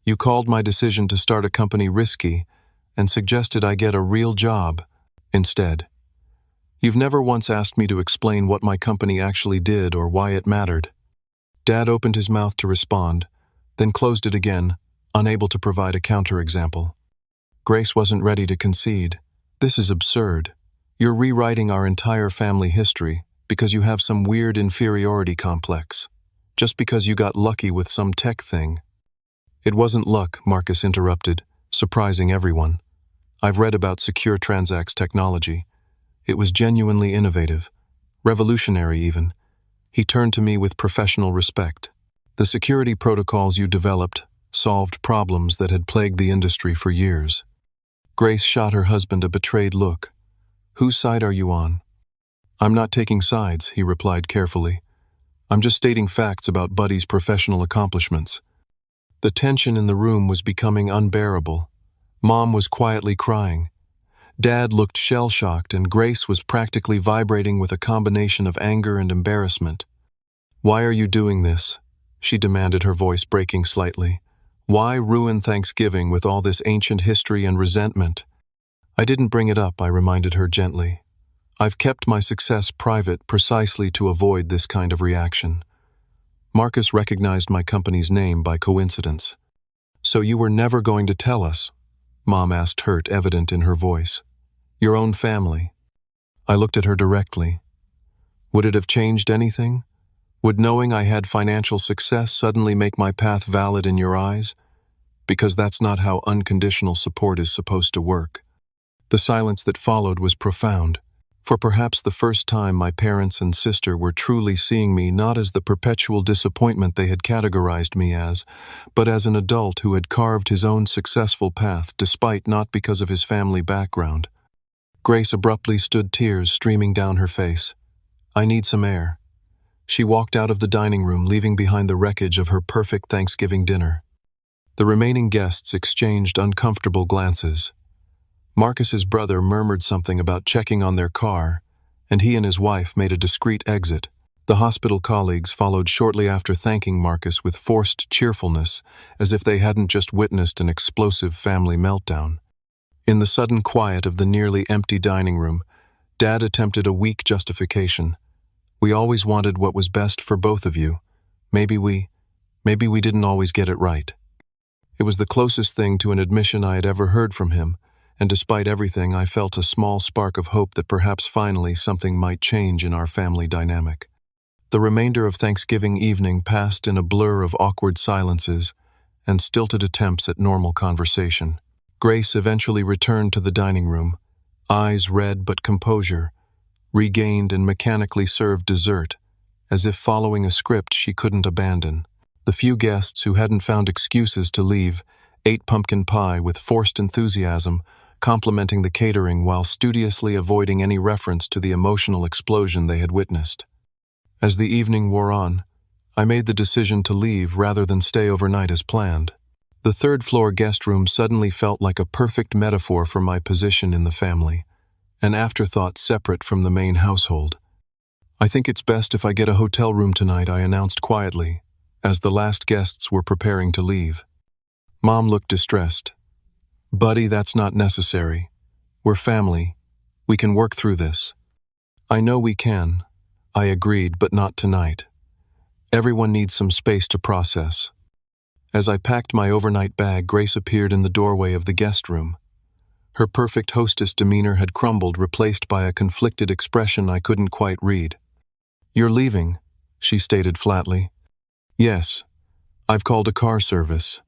You called my decision to start a company risky and suggested I get a real job instead. You've never once asked me to explain what my company actually did or why it mattered." Dad opened his mouth to respond, then closed it again, unable to provide a counterexample. Grace wasn't ready to concede. "This is absurd. You're rewriting our entire family history because you have some weird inferiority complex, just because you got lucky with some tech thing." "It wasn't luck," Marcus interrupted, surprising everyone. "I've read about Secure Transact's technology. It was genuinely innovative, revolutionary even." He turned to me with professional respect. "The security protocols you developed solved problems that had plagued the industry for years." Grace shot her husband a betrayed look. "Whose side are you on?" "I'm not taking sides," he replied carefully. "I'm just stating facts about Buddy's professional accomplishments." The tension in the room was becoming unbearable. Mom was quietly crying. Dad looked shell-shocked, and Grace was practically vibrating with a combination of anger and embarrassment. "Why are you doing this?" she demanded, her voice breaking slightly. "Why ruin Thanksgiving with all this ancient history and resentment?" "I didn't bring it up," I reminded her gently. "I've kept my success private precisely to avoid this kind of reaction." Marcus recognized my company's name by coincidence. "So you were never going to tell us?" Mom asked, hurt evident in her voice. "Your own family?" I looked at her directly. "Would it have changed anything? Would knowing I had financial success suddenly make my path valid in your eyes? Because that's not how unconditional support is supposed to work." The silence that followed was profound. For perhaps the first time, my parents and sister were truly seeing me not as the perpetual disappointment they had categorized me as, but as an adult who had carved his own successful path despite not because of his family background. Grace abruptly stood, tears streaming down her face. "I need some air." She walked out of the dining room, leaving behind the wreckage of her perfect Thanksgiving dinner. The remaining guests exchanged uncomfortable glances. Marcus's brother murmured something about checking on their car, and he and his wife made a discreet exit. The hospital colleagues followed shortly after, thanking Marcus with forced cheerfulness, as if they hadn't just witnessed an explosive family meltdown. In the sudden quiet of the nearly empty dining room, Dad attempted a weak justification. "We always wanted what was best for both of you. Maybe we didn't always get it right." It was the closest thing to an admission I had ever heard from him, and despite everything, I felt a small spark of hope that perhaps finally something might change in our family dynamic. The remainder of Thanksgiving evening passed in a blur of awkward silences and stilted attempts at normal conversation. Grace eventually returned to the dining room, eyes red but composure, regained and mechanically served dessert, as if following a script she couldn't abandon. The few guests who hadn't found excuses to leave ate pumpkin pie with forced enthusiasm, complimenting the catering while studiously avoiding any reference to the emotional explosion they had witnessed. As the evening wore on, I made the decision to leave rather than stay overnight as planned. The third-floor guest room suddenly felt like a perfect metaphor for my position in the family, an afterthought separate from the main household. "I think it's best if I get a hotel room tonight," I announced quietly, as the last guests were preparing to leave. Mom looked distressed. "Buddy, that's not necessary. We're family. We can work through this." "I know we can," I agreed, "but not tonight. Everyone needs some space to process." As I packed my overnight bag, Grace appeared in the doorway of the guest room. Her perfect hostess demeanor had crumbled, replaced by a conflicted expression I couldn't quite read. "You're leaving," she stated flatly. "Yes. I've called a car service."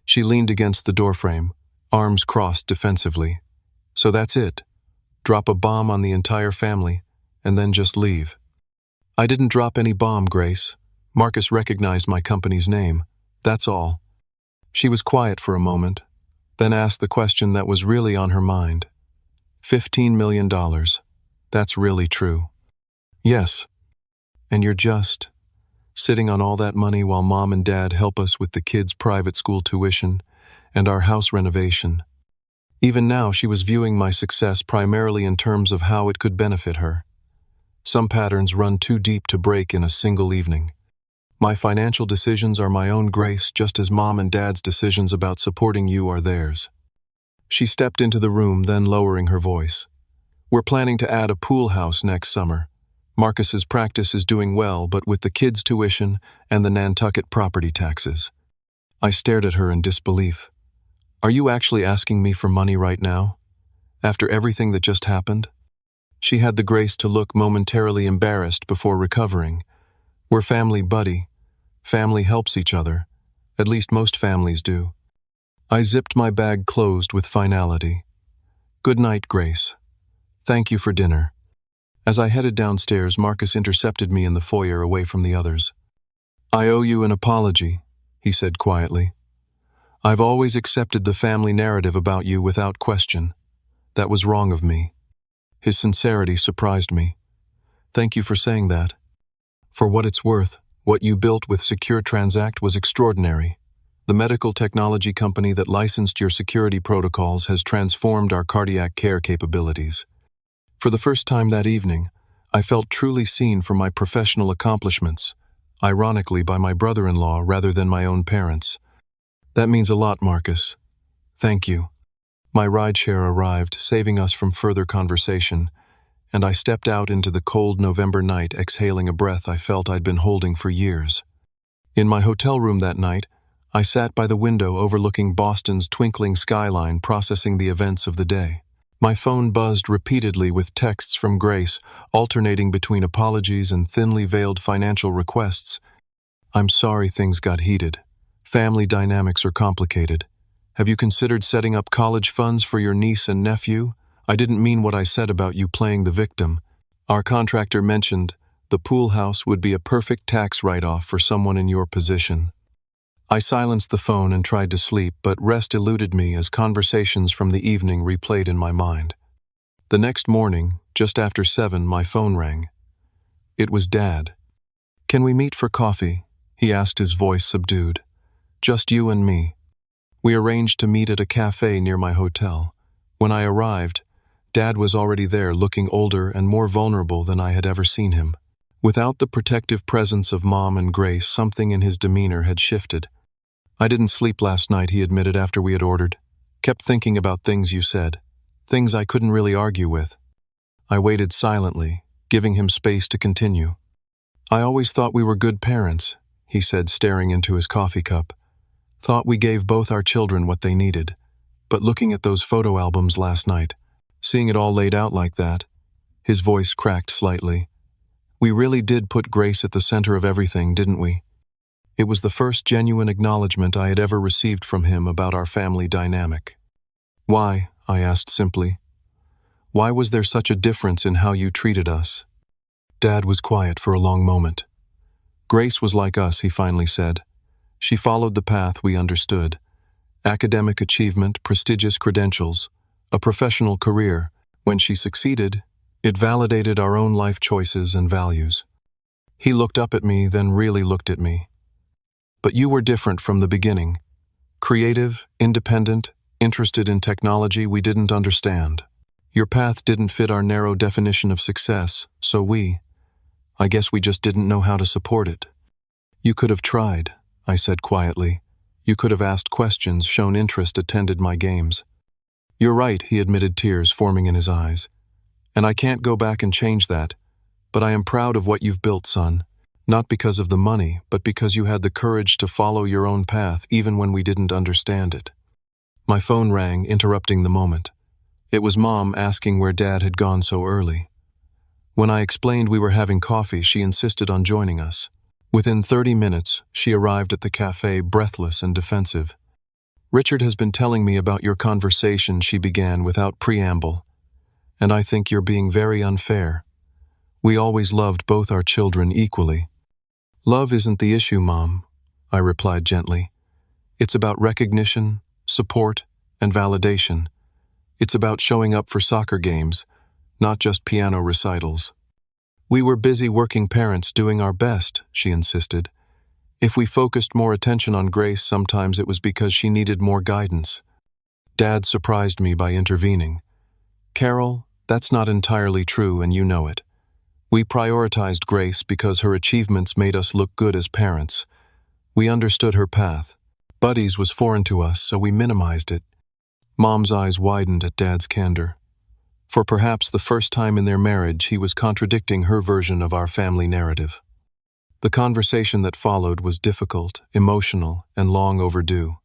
She leaned against the doorframe, arms crossed defensively. "So that's it? Drop a bomb on the entire family, and then just leave?" "I didn't drop any bomb, Grace. Marcus recognized my company's name. That's all." She was quiet for a moment, then asked the question that was really on her mind. $15 million. That's really true?" "Yes." "And you're just sitting on all that money while Mom and Dad help us with the kids' private school tuition and our house renovation?" Even now, she was viewing my success primarily in terms of how it could benefit her. Some patterns run too deep to break in a single evening. My financial decisions are my own, Grace, just as Mom and Dad's decisions about supporting you are theirs. She stepped into the room, then lowering her voice. "We're planning to add a pool house next summer. Marcus's practice is doing well, but with the kids' tuition and the Nantucket property taxes." I stared at her in disbelief. "Are you actually asking me for money right now? After everything that just happened?" She had the grace to look momentarily embarrassed before recovering. "We're family, buddy. Family helps each other. At least most families do." I zipped my bag closed with finality. "Good night, Grace. Thank you for dinner." As I headed downstairs, Marcus intercepted me in the foyer away from the others. "I owe you an apology," he said quietly. "I've always accepted the family narrative about you without question. That was wrong of me." His sincerity surprised me. "Thank you for saying that. For what it's worth, what you built with Secure Transact was extraordinary. The medical technology company that licensed your security protocols has transformed our cardiac care capabilities." For the first time that evening, I felt truly seen for my professional accomplishments, ironically by my brother-in-law rather than my own parents. "That means a lot, Marcus. Thank you." My rideshare arrived, saving us from further conversation, and I stepped out into the cold November night, exhaling a breath I felt I'd been holding for years. In my hotel room that night, I sat by the window overlooking Boston's twinkling skyline, processing the events of the day. My phone buzzed repeatedly with texts from Grace, alternating between apologies and thinly veiled financial requests. "I'm sorry things got heated. Family dynamics are complicated. Have you considered setting up college funds for your niece and nephew? I didn't mean what I said about you playing the victim. Our contractor mentioned the pool house would be a perfect tax write-off for someone in your position." I silenced the phone and tried to sleep, but rest eluded me as conversations from the evening replayed in my mind. The next morning, just after 7, my phone rang. It was Dad. "Can we meet for coffee?" he asked, his voice subdued. "Just you and me." We arranged to meet at a cafe near my hotel. When I arrived, Dad was already there, looking older and more vulnerable than I had ever seen him. Without the protective presence of Mom and Grace, something in his demeanor had shifted. "I didn't sleep last night," he admitted after we had ordered. "Kept thinking about things you said. Things I couldn't really argue with." I waited silently, giving him space to continue. "I always thought we were good parents," he said, staring into his coffee cup. "Thought we gave both our children what they needed. But looking at those photo albums last night, seeing it all laid out like that," his voice cracked slightly, "we really did put Grace at the center of everything, didn't we?" It was the first genuine acknowledgement I had ever received from him about our family dynamic. "Why?" I asked simply. "Why was there such a difference in how you treated us?" Dad was quiet for a long moment. "Grace was like us," he finally said. "She followed the path we understood. Academic achievement, prestigious credentials, a professional career. When she succeeded, it validated our own life choices and values." He looked up at me, then really looked at me. "But you were different from the beginning. Creative, independent, interested in technology we didn't understand. Your path didn't fit our narrow definition of success, so I guess we just didn't know how to support it. You could have tried, I said quietly. You could have asked questions, shown interest, attended my games. You're right, he admitted, tears forming in his eyes. And I can't go back and change that, but I am proud of what you've built, son. Not because of the money, but because you had the courage to follow your own path even when we didn't understand it. My phone rang, interrupting the moment. It was Mom asking where Dad had gone so early. When I explained we were having coffee, she insisted on joining us. Within 30 minutes, she arrived at the cafe, breathless and defensive. Richard has been telling me about your conversation, she began without preamble. And I think you're being very unfair. We always loved both our children equally. Love isn't the issue, Mom, I replied gently. It's about recognition, support, and validation. It's about showing up for soccer games, not just piano recitals. We were busy working parents doing our best, she insisted. If we focused more attention on Grace, sometimes it was because she needed more guidance. Dad surprised me by intervening. Carol, that's not entirely true, and you know it. We prioritized Grace because her achievements made us look good as parents. We understood her path. Buddies was foreign to us, so we minimized it. Mom's eyes widened at Dad's candor. For perhaps the first time in their marriage, he was contradicting her version of our family narrative. The conversation that followed was difficult, emotional, and long overdue.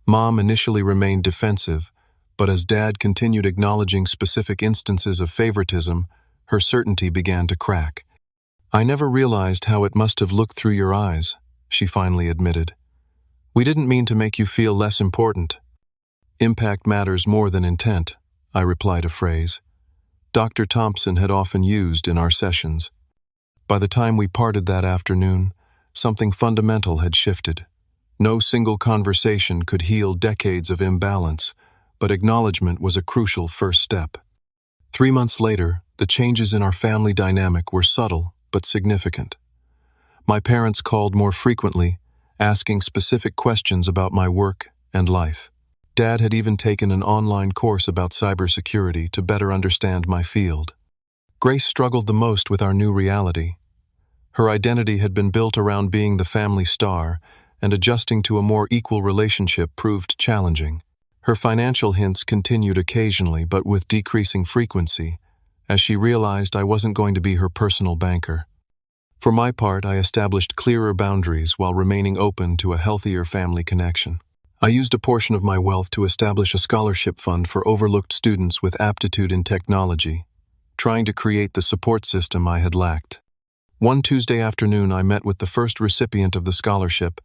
Mom initially remained defensive, but as Dad continued acknowledging specific instances of favoritism, her certainty began to crack. I never realized how it must have looked through your eyes, she finally admitted. We didn't mean to make you feel less important. Impact matters more than intent, I replied, a phrase Dr. Thompson had often used in our sessions. By the time we parted that afternoon, something fundamental had shifted. No single conversation could heal decades of imbalance, but acknowledgement was a crucial first step. 3 months later, the changes in our family dynamic were subtle but significant. My parents called more frequently, asking specific questions about my work and life. Dad had even taken an online course about cybersecurity to better understand my field. Grace struggled the most with our new reality. Her identity had been built around being the family star, and adjusting to a more equal relationship proved challenging. Her financial hints continued occasionally, but with decreasing frequency, as she realized I wasn't going to be her personal banker. For my part, I established clearer boundaries while remaining open to a healthier family connection. I used a portion of my wealth to establish a scholarship fund for overlooked students with aptitude in technology, trying to create the support system I had lacked. One Tuesday afternoon, I met with the first recipient of the scholarship,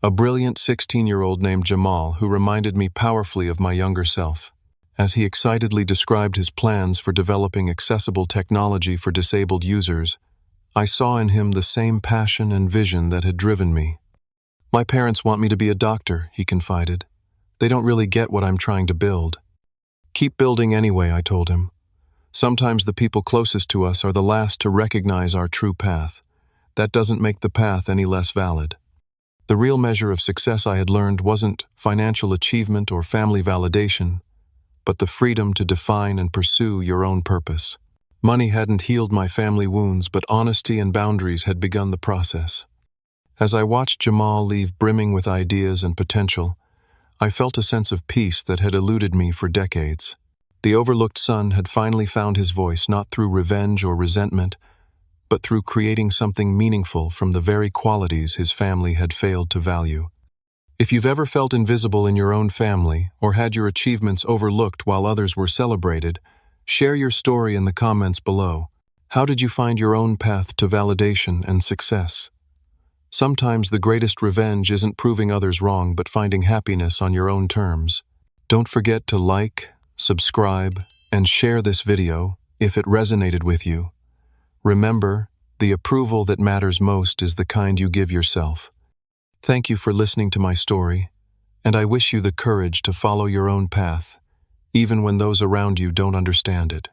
a brilliant 16-year-old named Jamal who reminded me powerfully of my younger self. As he excitedly described his plans for developing accessible technology for disabled users, I saw in him the same passion and vision that had driven me. My parents want me to be a doctor, he confided. They don't really get what I'm trying to build. Keep building anyway, I told him. Sometimes the people closest to us are the last to recognize our true path. That doesn't make the path any less valid. The real measure of success, I had learned, wasn't financial achievement or family validation, but the freedom to define and pursue your own purpose. Money hadn't healed my family wounds, but honesty and boundaries had begun the process. As I watched Jamal leave brimming with ideas and potential, I felt a sense of peace that had eluded me for decades. The overlooked son had finally found his voice, not through revenge or resentment, but through creating something meaningful from the very qualities his family had failed to value. If you've ever felt invisible in your own family or had your achievements overlooked while others were celebrated, share your story in the comments below. How did you find your own path to validation and success? Sometimes the greatest revenge isn't proving others wrong, but finding happiness on your own terms. Don't forget to like, subscribe, and share this video if it resonated with you. Remember, the approval that matters most is the kind you give yourself. Thank you for listening to my story, and I wish you the courage to follow your own path, even when those around you don't understand it.